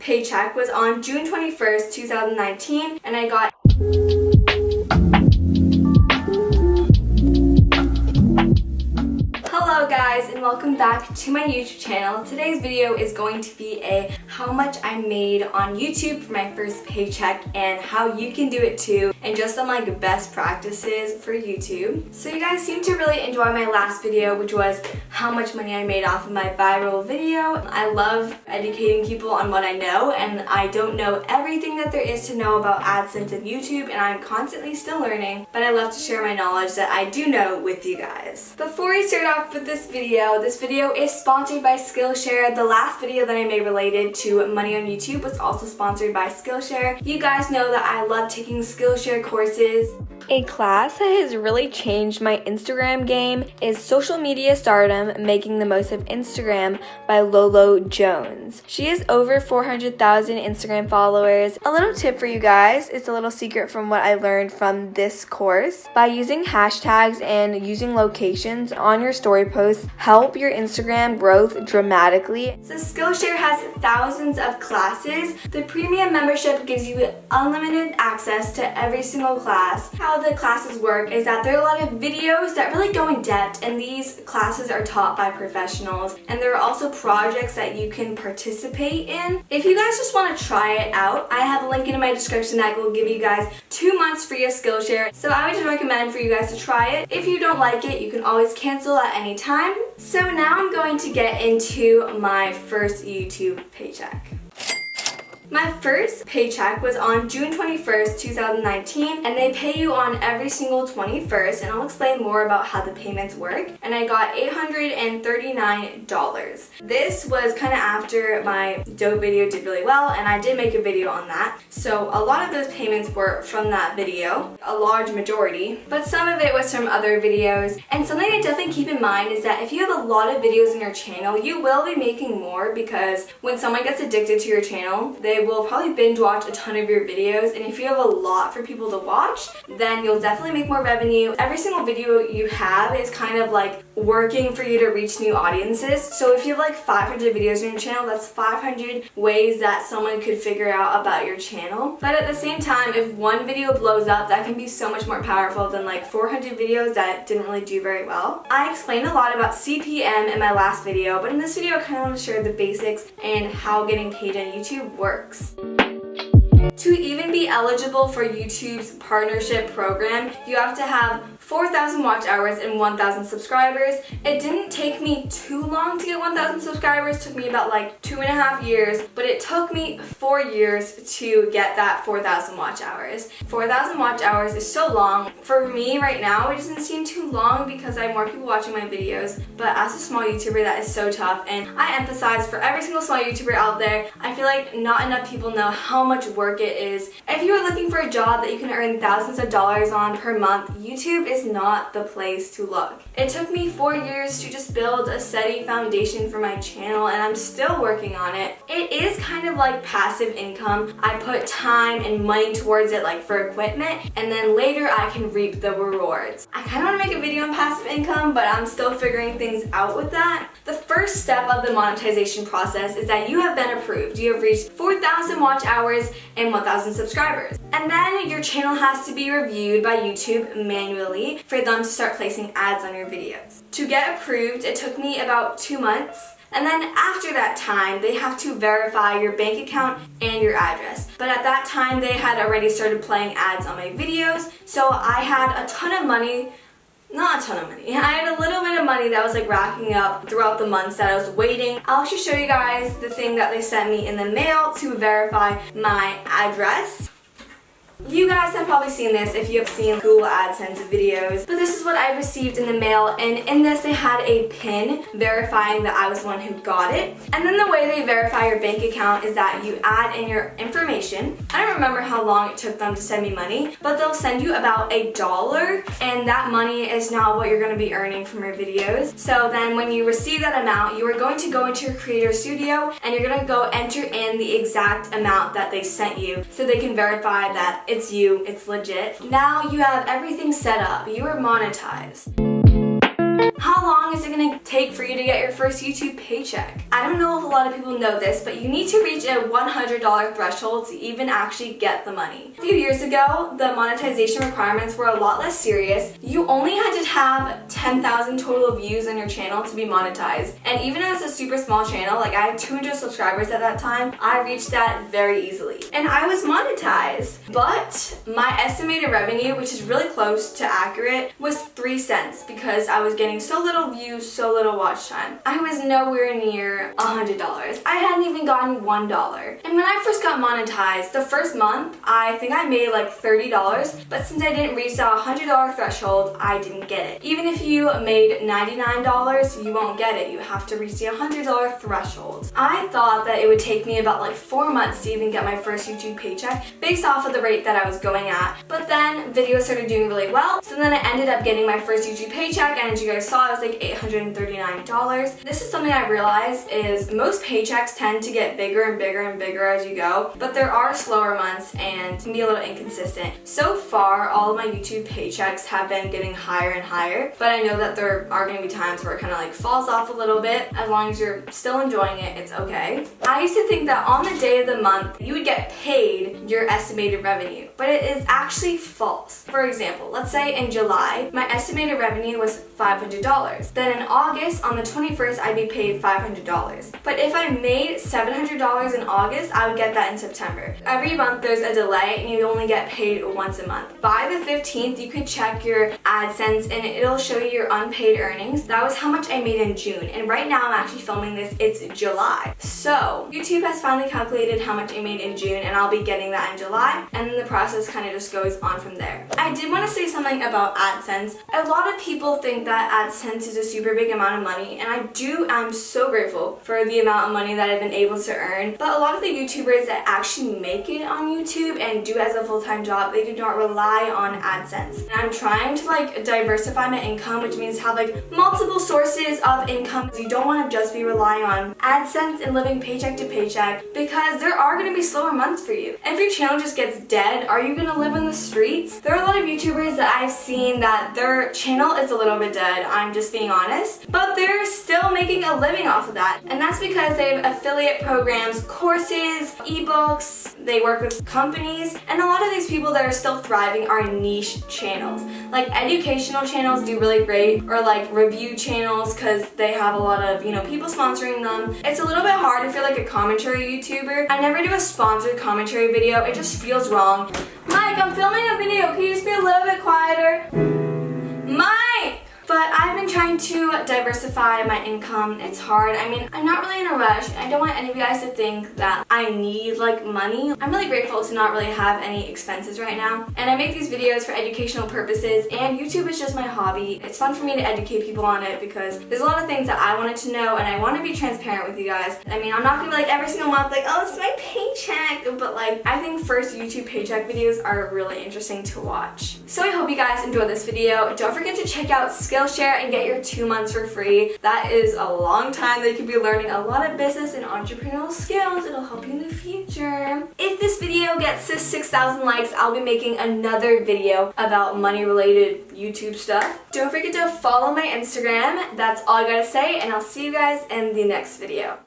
paycheck was on June 21st, 2019, and I got Hello guys, and welcome back to my YouTube channel. Today's video is going to be a how much I made on YouTube for my first paycheck and how you can do it too, and just some like best practices for YouTube. So you guys seem to really enjoy my last video, which was how much money I made off of my viral video. I love educating people on what I know, and I don't know everything that there is to know about AdSense and YouTube, and I'm constantly still learning, but I love to share my knowledge that I do know with you guys. Before we start off with this video is sponsored by Skillshare. The last video that I made related to money on YouTube was also sponsored by Skillshare. You guys know that I love taking Skillshare courses. A class that has really changed my Instagram game is Social Media Stardom, Making the Most of Instagram by Lolo Jones. She has over 400,000 Instagram followers. A little tip for you guys, it's a little secret from what I learned from this course. By using hashtags and using locations on your story posts, help your Instagram growth dramatically. So Skillshare has thousands of classes. The premium membership gives you unlimited access to every single class. How the classes work is that there are a lot of videos that really go in depth, and these classes are taught by professionals, and there are also projects that you can participate in. If you guys just want to try it out, I have a link in my description that will give you guys 2 months free of Skillshare, so I would just recommend for you guys to try it. If you don't like it, you can always cancel at any time. So now I'm going to get into my first YouTube paycheck. My first paycheck was on June 21st, 2019, and they pay you on every single 21st, and I'll explain more about how the payments work. And I got $839. This was kind of after my dope video did really well, and I did make a video on that. So a lot of those payments were from that video, a large majority, but some of it was from other videos. And something to definitely keep in mind is that if you have a lot of videos in your channel, you will be making more, because when someone gets addicted to your channel, they will probably binge watch a ton of your videos, and if you have a lot for people to watch, then you'll definitely make more revenue. Every single video you have is kind of like working for you to reach new audiences. So if you have like 500 videos on your channel, that's 500 ways that someone could figure out about your channel. But at the same time, if one video blows up, that can be so much more powerful than like 400 videos that didn't really do very well. I explained a lot about CPM in my last video, but in this video I kind of want to share the basics and how getting paid on YouTube works. To even be eligible for YouTube's partnership program, you have to have 4,000 watch hours and 1,000 subscribers. It didn't take me too long to get 1,000 subscribers. It took me about like 2.5 years, but it took me 4 years to get that 4,000 watch hours. 4,000 watch hours is so long. For me right now, it doesn't seem too long because I have more people watching my videos, but as a small YouTuber, that is so tough, and I emphasize for every single small YouTuber out there, I feel like not enough people know how much work it is. If you are looking for a job that you can earn thousands of dollars on per month, YouTube is not the place to look. It took me 4 years to just build a steady foundation for my channel, and I'm still working on it. It is kind of like passive income. I put time and money towards it, like for equipment, and then later I can reap the rewards. I kind of want to make a video on passive income, but I'm still figuring things out with that. The first step of the monetization process is that you have been approved. You have reached 4,000 watch hours and 1,000 subscribers. And then your channel has to be reviewed by YouTube manually for them to start placing ads on your videos. To get approved, it took me about 2 months. And then after that time, they have to verify your bank account and your address. But at that time, they had already started playing ads on my videos, so I had a ton of money. Not a ton of money. I had a little bit of money that was like racking up throughout the months that I was waiting. I'll actually show you guys the thing that they sent me in the mail to verify my address. You guys have probably seen this if you have seen Google AdSense videos, but this is what I received in the mail, and in this they had a pin verifying that I was the one who got it. And then the way they verify your bank account is that you add in your information. I don't remember how long it took them to send me money, but they'll send you about $1, and that money is now what you're going to be earning from your videos. So then when you receive that amount, you are going to go into your creator studio and you're going to go enter in the exact amount that they sent you so they can verify that it's you, it's legit. Now you have everything set up. You are monetized. How long is it going to take for you to get your first YouTube paycheck? I don't know if a lot of people know this, but you need to reach a $100 threshold to even actually get the money. A few years ago, the monetization requirements were a lot less serious. You only had to have 10,000 total views on your channel to be monetized. And even as a super small channel, like I had 200 subscribers at that time, I reached that very easily. And I was monetized. But my estimated revenue, which is really close to accurate, was 3 cents because I was getting so little views, so little watch time. I was nowhere near $100. I hadn't even gotten $1. And when I first got monetized, the first month, I think I made like $30, but since I didn't reach that $100 threshold, I didn't get it. Even if you made $99, you won't get it. You have to reach the $100 threshold. I thought that it would take me about like 4 months to even get my first YouTube paycheck based off of the rate that I was going at. But then videos started doing really well, so then I ended up getting my first YouTube paycheck, and as you guys saw, it was like $839. This is something I realized is most paychecks tend to get bigger and bigger and bigger as you go, but there are slower months and can be a little inconsistent. So far, all of my YouTube paychecks have been getting higher and higher, but I know that there are going to be times where it kind of like falls off a little bit. As long as you're still enjoying it, it's okay. I used to think that on the day of the month, you would get paid your estimated revenue, but it is actually false. For example, let's say in July, my estimated revenue was $500. Then in August, on the 21st, I'd be paid $500. But if I made $700 in August, I would get that in September. Every month there's a delay and you only get paid once a month. By the 15th, you can check your AdSense and it'll show you your unpaid earnings. That was how much I made in June. And right now I'm actually filming this, it's July. So YouTube has finally calculated how much I made in June, and I'll be getting that in July. And then the process kind of just goes on from there. I did want to say something about AdSense. A lot of people think that AdSense is a super big amount of money, and I'm so grateful for the amount of money that I've been able to earn. But a lot of the YouTubers that actually make it on YouTube and do as a full-time job, they do not rely on AdSense. And I'm trying to like diversify my income, which means have like multiple sources of income. You don't want to just be relying on AdSense and living paycheck to paycheck, because there are going to be slower months for you. And if your channel just gets dead, are you going to live in the streets? There are a lot of YouTubers that I've seen that their channel is a little bit dead, I'm just being honest, but they're still making a living off of that. And that's because they have affiliate programs, courses, ebooks, they work with companies, and a lot of these people that are still thriving are niche channels. Like educational channels do really great, or like review channels because they have a lot of, people sponsoring them. It's a little bit hard if you're like a commentary YouTuber. I never do a sponsored commentary video, it just feels wrong. Mike, I'm filming a video, can you just be a little bit quieter? Mike! But I've been trying to diversify my income. It's hard. I mean, I'm not really in a rush. I don't want any of you guys to think that I need like money. I'm really grateful to not really have any expenses right now. And I make these videos for educational purposes, and YouTube is just my hobby. It's fun for me to educate people on it because there's a lot of things that I wanted to know, and I want to be transparent with you guys. I mean, I'm not gonna be like every single month like, oh, this is my paycheck, but like I think first YouTube paycheck videos are really interesting to watch. So I hope you guys enjoyed this video. Don't forget to check out Skillshare and get your 2 months for free. That is a long time that you could be learning a lot of business and entrepreneurial skills. It'll help you in the future. If this video gets to 6,000 likes, I'll be making another video about money related YouTube stuff. Don't forget to follow my Instagram. That's all I gotta say, and I'll see you guys in the next video.